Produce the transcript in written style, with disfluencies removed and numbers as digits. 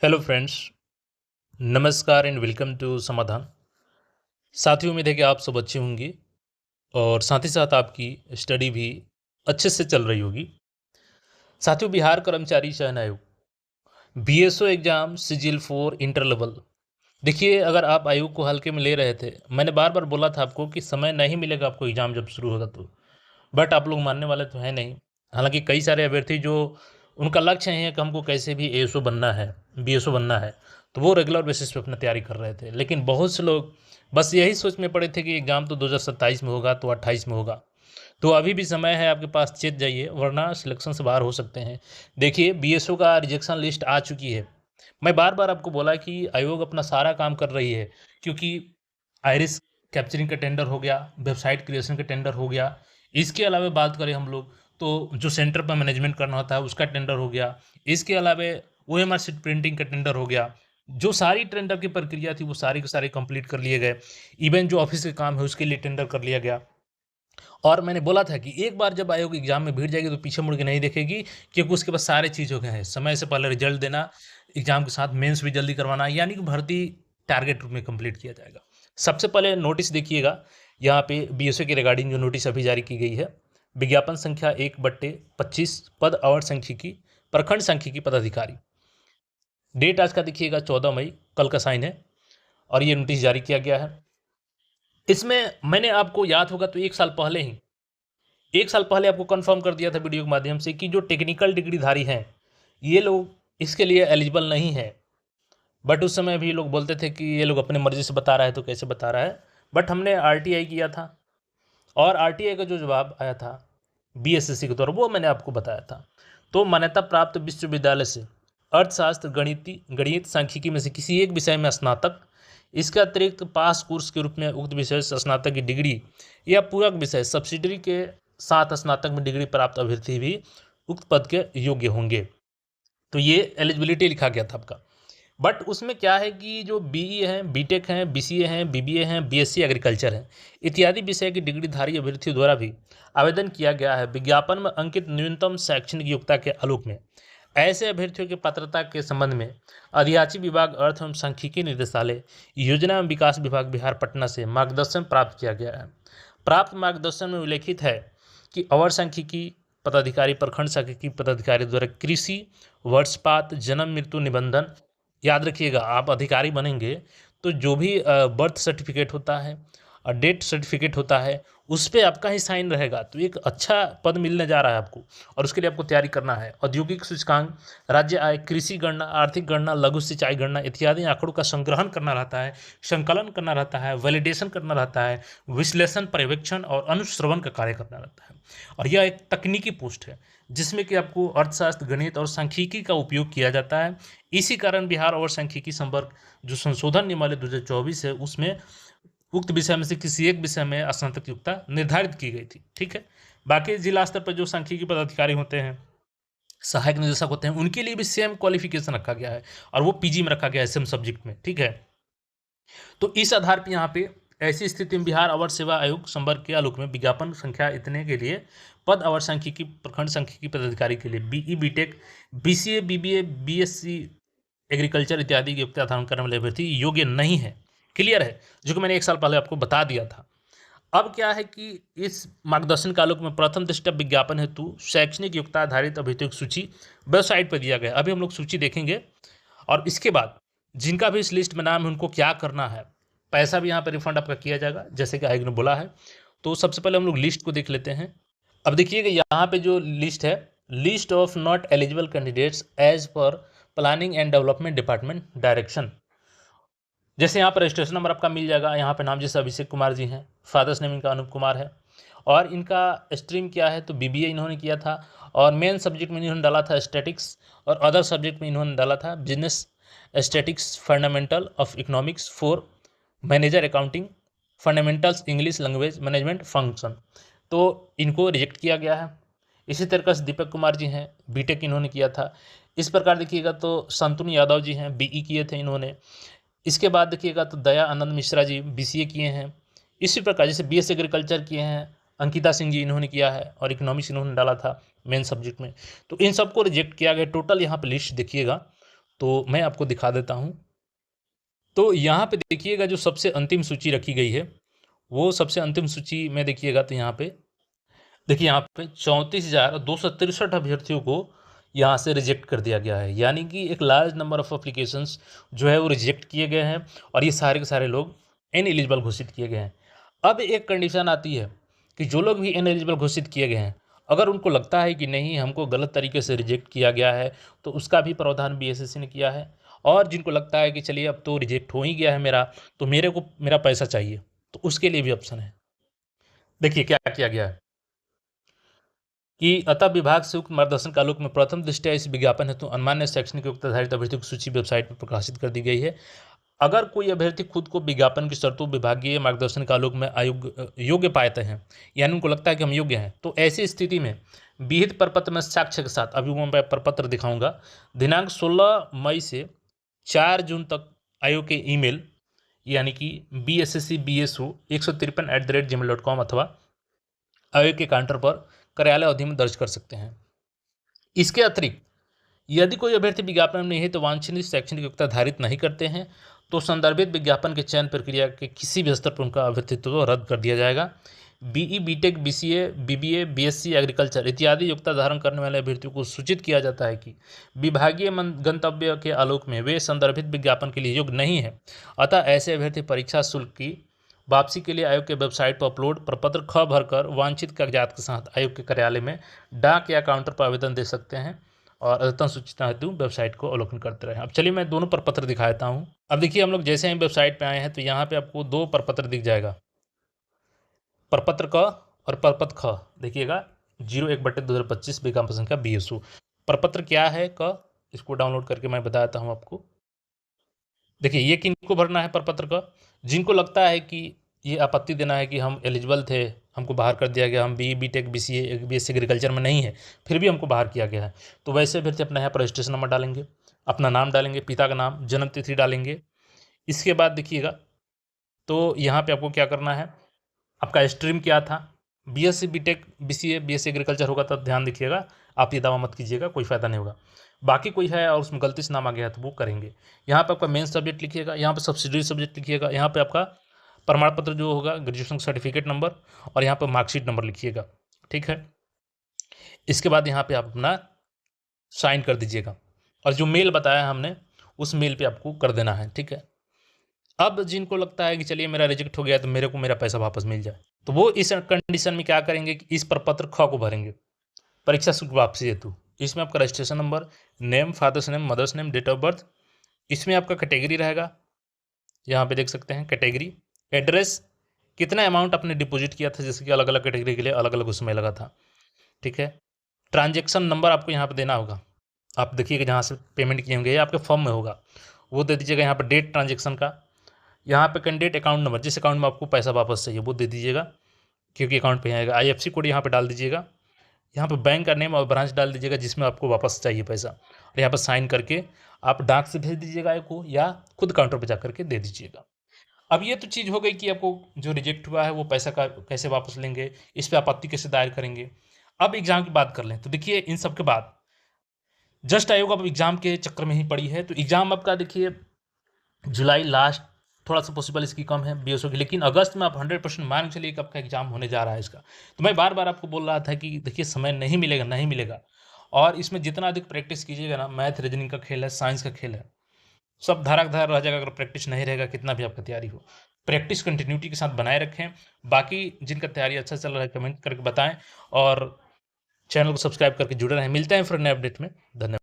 Hello friends, नमस्कार and welcome to समाधान। साथियों, उम्मीद है कि आप सब अच्छे होंगे और साथ ही साथ आपकी स्टडी भी अच्छे से चल रही होगी। साथियों, बिहार कर्मचारी चयन आयोग बीएसओ एग्जाम सिजिल फॉर इंटर लेवल। देखिए, अगर आप आयोग को हल्के में ले रहे थे, मैंने बार बार बोला था आपको कि समय नहीं मिलेगा आपको एग्जाम जब शुरू होगा तो, बट आप लोग मानने वाले तो हैं नहीं। हालांकि कई सारे अभ्यर्थी जो उनका लक्ष्य है कि हमको कैसे भी एएसओ बनना है, बीएसओ बनना है, तो वो रेगुलर बेसिस पे अपना तैयारी कर रहे थे। लेकिन बहुत से लोग बस यही सोच में पड़े थे कि एग्ज़ाम तो 2027 में होगा तो 28 में होगा। तो अभी भी समय है आपके पास, चेत जाइए वरना सिलेक्शन से बाहर हो सकते हैं। देखिए, बीएसओ का रिजेक्शन लिस्ट आ चुकी है। मैं बार बार आपको बोला कि आयोग अपना सारा काम कर रही है, क्योंकि आइरिस कैप्चरिंग का टेंडर हो गया, वेबसाइट क्रिएशन का टेंडर हो गया। इसके अलावा बात करें हम लोग तो जो सेंटर पर मैनेजमेंट करना होता है उसका टेंडर हो गया। इसके अलावा ओएमआर शीट प्रिंटिंग का टेंडर हो गया। जो सारी टेंडर की प्रक्रिया थी वो सारी के सारे कंप्लीट कर लिए गए। इवन जो ऑफिस के काम है उसके लिए टेंडर कर लिया गया। और मैंने बोला था कि एक बार जब आयोग एग्जाम में भीड़ जाएगी तो पीछे मुड़ के नहीं देखेगी, क्योंकि उसके पास सारे चीज़ हो गए हैं। समय से पहले रिजल्ट देना, एग्जाम के साथ मेंस भी जल्दी करवाना, यानी कि भर्ती टारगेट में कंप्लीट किया जाएगा। सबसे पहले नोटिस देखिएगा, यहाँ पे बीएसओ के रिगार्डिंग जो नोटिस अभी जारी की गई है। विज्ञापन संख्या 1/25, पद और सांख्यिकी प्रखंड सांख्यिकी पदाधिकारी। डेट आज का देखिएगा 14 मई, कल का साइन है और ये नोटिस जारी किया गया है। इसमें मैंने आपको याद होगा तो एक साल पहले आपको कंफर्म कर दिया था वीडियो के माध्यम से कि जो टेक्निकल डिग्रीधारी हैं ये लोग इसके लिए एलिजिबल नहीं है। बट उस समय भी लोग बोलते थे कि ये लोग अपने मर्जी से बता रहा है तो कैसे बता रहा है। बट हमने आरटीआई किया था और आरटीआई का जो जवाब आया था बीएसएससी के द्वारा वो मैंने आपको बताया था। तो मान्यता प्राप्त विश्वविद्यालय से अर्थशास्त्र, गणित, सांख्यिकी में से किसी एक विषय में स्नातक, इसके अतिरिक्त पास कोर्स के रूप में उक्त विषय से स्नातक की डिग्री या पूरक विषय सब्सिडरी के साथ स्नातक में डिग्री प्राप्त अभ्यर्थी भी उक्त पद के योग्य होंगे। तो ये एलिजिबिलिटी लिखा गया था आपका। बट उसमें क्या है कि जो बीई हैं, बीटेक हैं, बीसीए हैं, बीबीए हैं, बीएससी एग्रीकल्चर हैं इत्यादि विषय की डिग्रीधारी अभ्यर्थियों द्वारा भी आवेदन किया गया है। विज्ञापन में अंकित न्यूनतम शैक्षणिक योग्यता के आलोक में ऐसे अभ्यर्थियों की पात्रता के संबंध में अधियाची विभाग अर्थ एवं सांख्यिकी निदेशालय, योजना एवं विकास विभाग बिहार पटना से मार्गदर्शन प्राप्त किया गया है। प्राप्त मार्गदर्शन में उल्लेखित है कि अवर सांख्यिकी पदाधिकारी, प्रखंड सांख्यिकी पदाधिकारी द्वारा कृषि वर्षपात, जन्म मृत्यु निबंधन, याद रखिएगा आप अधिकारी बनेंगे तो जो भी बर्थ सर्टिफिकेट होता है और डेथ सर्टिफिकेट होता है उस पे आपका ही साइन रहेगा। तो एक अच्छा पद मिलने जा रहा है आपको और उसके लिए आपको तैयारी करना है। औद्योगिक सूचकांक, राज्य आय, कृषि गणना, आर्थिक गणना, लघु सिंचाई गणना इत्यादि आंकड़ों का संग्रहण करना रहता है, संकलन करना रहता है, वैलिडेशन करना रहता है, विश्लेषण, पर्यवेक्षण और अनुश्रवण का कार्य करना रहता है। और यह एक तकनीकी पोस्ट है जिसमें कि आपको अर्थशास्त्र, गणित और सांख्यिकी का उपयोग किया जाता है। इसी कारण बिहार और सांख्यिकी संवर्ग जो संशोधन नियमावली 2024 है उसमें उक्त विषय में से किसी एक विषय में स्नातक योग्यता निर्धारित की गई थी। ठीक है। बाकी जिला स्तर पर जो सांख्यिकी पदाधिकारी होते हैं, सहायक निदेशक होते हैं, उनके लिए भी सेम क्वालिफिकेशन रखा गया है और वो पीजी में रखा गया है सेम सब्जेक्ट में। ठीक है। तो इस आधार पर यहाँ पे ऐसी स्थिति में बिहार अवर सेवा आयोग संवर्ग के आलोक में विज्ञापन संख्या इतने के लिए पद अवर सांख्यिकी प्रखंड सांख्यिकी पदाधिकारी के लिए BE, BTech, BCA, BBA, BSc agriculture इत्यादि की योग्यता धारण करने वाले अभ्यर्थी योग्य नहीं है। क्लियर है, जो कि मैंने एक साल पहले आपको बता दिया था। अब क्या है कि इस मार्गदर्शन के आलोक में प्रथम दृष्टया विज्ञापन हेतु शैक्षणिक योग्यता आधारित अभ्यर्थियों की सूची वेबसाइट पर दिया गया। अभी हम लोग सूची देखेंगे और इसके बाद जिनका भी इस लिस्ट में नाम है उनको क्या करना है, पैसा भी यहाँ पर रिफंड आपका किया जाएगा जैसे कि आयोग ने बोला है। तो सबसे पहले हम लोग लिस्ट को देख लेते हैं। अब देखिएगा यहाँ पे जो लिस्ट है, list of not eligible candidates as per planning and development department direction. जैसे यहाँ पर रजिस्ट्रेशन नंबर आपका मिल जाएगा, यहाँ पे नाम जैसे अभिषेक कुमार जी हैं, फादर्स नेम इनका अनूप कुमार है और इनका स्ट्रीम क्या है तो बीबीए इन्होंने किया था और मेन सब्जेक्ट में इन्होंने डाला था स्टैटिक्स और अदर सब्जेक्ट में इन्होंने डाला था business statics, fundamental of economics for manager accounting, fundamentals English language management function. तो इनको रिजेक्ट किया गया है। इसी तरीके से दीपक कुमार जी हैं, बीटेक इन्होंने किया था। इस प्रकार देखिएगा तो संतनु यादव जी हैं, बीई किए थे इन्होंने। इसके बाद देखिएगा तो दया आनंद मिश्रा जी बीसीए किए हैं। इसी प्रकार जैसे बीएस एग्रीकल्चर किए हैं, अंकिता सिंह जी इन्होंने किया है और इकोनॉमिक्स इन्होंने डाला था मेन सब्जेक्ट में। तो इन सबको रिजेक्ट किया गया। टोटल यहाँ पे लिस्ट देखिएगा तो मैं आपको दिखा देता हूँ। तो यहाँ पे देखिएगा जो सबसे अंतिम सूची रखी गई है, वो सबसे अंतिम सूची में देखिएगा तो यहाँ पे देखिए, यहाँ पे 34,263 अभ्यर्थियों को यहाँ से रिजेक्ट कर दिया गया है। यानी कि एक लार्ज नंबर ऑफ एप्लीकेशंस जो है वो रिजेक्ट किए गए हैं और ये सारे के सारे लोग इनएलिजिबल घोषित किए गए हैं। अब एक कंडीशन आती है कि जो लोग भी इनएलिजिबल घोषित किए गए हैं, अगर उनको लगता है कि नहीं हमको गलत तरीके से रिजेक्ट किया गया है, तो उसका भी प्रावधान बीएसएससी ने किया है। और जिनको लगता है कि चलिए अब तो रिजेक्ट हो ही गया है मेरा, तो मेरे को मेरा पैसा चाहिए, तो उसके लिए भी ऑप्शन है। देखिए क्या किया गया है कि अतः विभाग से उक्त मार्गदर्शन के आलोक में प्रथम दृष्टया इस विज्ञापन हेतु अनमान्य शैक्षणिक योग्यता आधारित अभ्यर्थियों की सूची वेबसाइट पर प्रकाशित कर दी गई है। अगर कोई अभ्यर्थी खुद को विज्ञापन की शर्तों विभागीय मार्गदर्शन के आलोक में योग्य पाते हैं, यानी उनको लगता है कि हम योग्य हैं, तो ऐसी स्थिति में विहित प्रपत्र में साक्ष्य के साथ, अभी मैं प्रपत्र दिखाऊंगा, दिनांक 16 मई से 4 जून तक आयोग के ईमेल यानी कि bsscbsu153@gmail.com अथवा आयोग के काउंटर पर कार्यालय अवधि में दर्ज कर सकते हैं। इसके अतिरिक्त यदि कोई अभ्यर्थी विज्ञापन में निहित वांछनीय शैक्षणिक योग्यता धारित नहीं करते हैं, तो संदर्भित विज्ञापन के चयन प्रक्रिया के किसी भी स्तर पर उनका अभ्यर्थित्व रद्द कर दिया जाएगा। BE, BTech, BCA, BBA, BSc agriculture इत्यादि योग्यता धारण करने वाले अभ्यर्थियों को सूचित किया जाता है कि विभागीय गंतव्य के आलोक में वे संदर्भित विज्ञापन के लिए योग्य नहीं है। अतः ऐसे अभ्यर्थी परीक्षा शुल्क की वापसी के लिए आयोग के वेबसाइट पर अपलोड प्रपत्र ख भरकर वांछित कागजात के साथ आयोग के कार्यालय में डाक या काउंटर पर आवेदन दे सकते हैं और अद्यतन सूचना हेतु वेबसाइट को अवलोकन करते रहें। अब चलिए मैं दोनों प्रपत्र दिखा देता हूँ। अब देखिए हम लोग जैसे ही वेबसाइट पे आए हैं तो यहाँ पे आपको 2 प्रपत्र दिख जाएगा, प्रपत्र क और प्रपत्र ख। देखिएगा 01/2025 विज्ञापन संख्या BSU। प्रपत्र क्या है क, इसको डाउनलोड करके मैं बताता हूँ आपको। देखिए ये किनको भरना है प्रपत्र का, जिनको लगता है कि ये आपत्ति देना है कि हम एलिजिबल थे, हमको बाहर कर दिया गया, हम बीटेक, बीसीए, बीएससी एग्रीकल्चर में नहीं है, फिर भी हमको बाहर किया गया है, तो वैसे अभ्यर्थी अपना यहाँ पर रजिस्ट्रेशन नंबर डालेंगे, अपना नाम डालेंगे, पिता का नाम, जन्म तिथि डालेंगे। इसके बाद देखिएगा तो यहाँ पे आपको क्या करना है, आपका स्ट्रीम क्या था, BSc, BTech, BCA, BSc agriculture होगा तब ध्यान रखिएगा, आप ये दावा मत कीजिएगा, कोई फ़ायदा नहीं होगा। बाकी कोई है और उसमें गलती से नाम आ गया है तो वो करेंगे। यहाँ पे आपका मेन सब्जेक्ट लिखिएगा, यहाँ पे सब्सिडरी सब्जेक्ट लिखिएगा, यहाँ पे आपका प्रमाण पत्र जो होगा ग्रेजुएशन सर्टिफिकेट नंबर और यहाँ पे मार्कशीट नंबर लिखिएगा, ठीक है। इसके बाद यहाँ पे आप अपना साइन कर दीजिएगा और जो मेल बताया हमने उस मेल पे आपको कर देना है, ठीक है। अब जिनको लगता है कि चलिए मेरा रिजेक्ट हो गया तो मेरे को मेरा पैसा वापस मिल जाए, तो वो इस कंडीशन में क्या करेंगे कि इस प्रपत्र ख को भरेंगे, परीक्षा शुल्क वापसी हेतु। इसमें आपका registration number, name, father's name, mother's name, date of birth, इसमें आपका कैटेगरी रहेगा, यहाँ पे देख सकते हैं कैटेगरी, एड्रेस, कितना अमाउंट आपने डिपॉजिट किया था, जैसे कि अलग अलग कैटेगरी के लिए अलग अलग उसमें लगा था, ठीक है। ट्रांजेक्शन नंबर आपको यहाँ पे देना होगा, आप देखिएगा जहाँ से पेमेंट किए होंगे आपके फॉर्म में होगा, वो दे दीजिएगा। यहाँ पर डेट ट्रांजेक्शन का, यहाँ पे कैंडिडेट अकाउंट नंबर, जिस अकाउंट में आपको पैसा वापस चाहिए वो दे दीजिएगा, क्योंकि अकाउंट पे आएगा। IFSC कोड यहाँ पे डाल दीजिएगा, यहाँ पे बैंक का नेम और ब्रांच डाल दीजिएगा जिसमें आपको वापस चाहिए पैसा, और यहाँ पर साइन करके आप डाक से भेज दीजिएगा को, या खुद काउंटर पर जा करके दे दीजिएगा। अब ये तो चीज़ हो गई कि आपको जो रिजेक्ट हुआ है वो पैसा का कैसे वापस लेंगे, इस पर आपत्ति कैसे दायर करेंगे। अब एग्जाम की बात कर लें तो देखिए इन सब के बाद जस्ट आयोग अब एग्जाम के चक्कर में ही पड़ी है, तो एग्जाम आपका देखिए जुलाई लास्ट, थोड़ा सा पॉसिबल इसकी कम है BSO की, लेकिन अगस्त में आप 100% मान चलिए कि आपका एग्जाम होने जा रहा है इसका। तो मैं बार बार आपको बोल रहा था कि देखिए समय नहीं मिलेगा, नहीं मिलेगा, और इसमें जितना अधिक प्रैक्टिस कीजिएगा ना, मैथ रीजनिंग का खेल है, साइंस का खेल है, सब धारा धार रह जाएगा अगर प्रैक्टिस नहीं रहेगा, कितना भी आपका तैयारी हो। प्रैक्टिस कंटिन्यूटी के साथ बनाए रखें। बाकी जिनका तैयारी अच्छा चल रहा है कमेंट करके बताएं और चैनल को सब्सक्राइब करके जुड़े रहें। मिलते हैं फिर नए अपडेट में, धन्यवाद।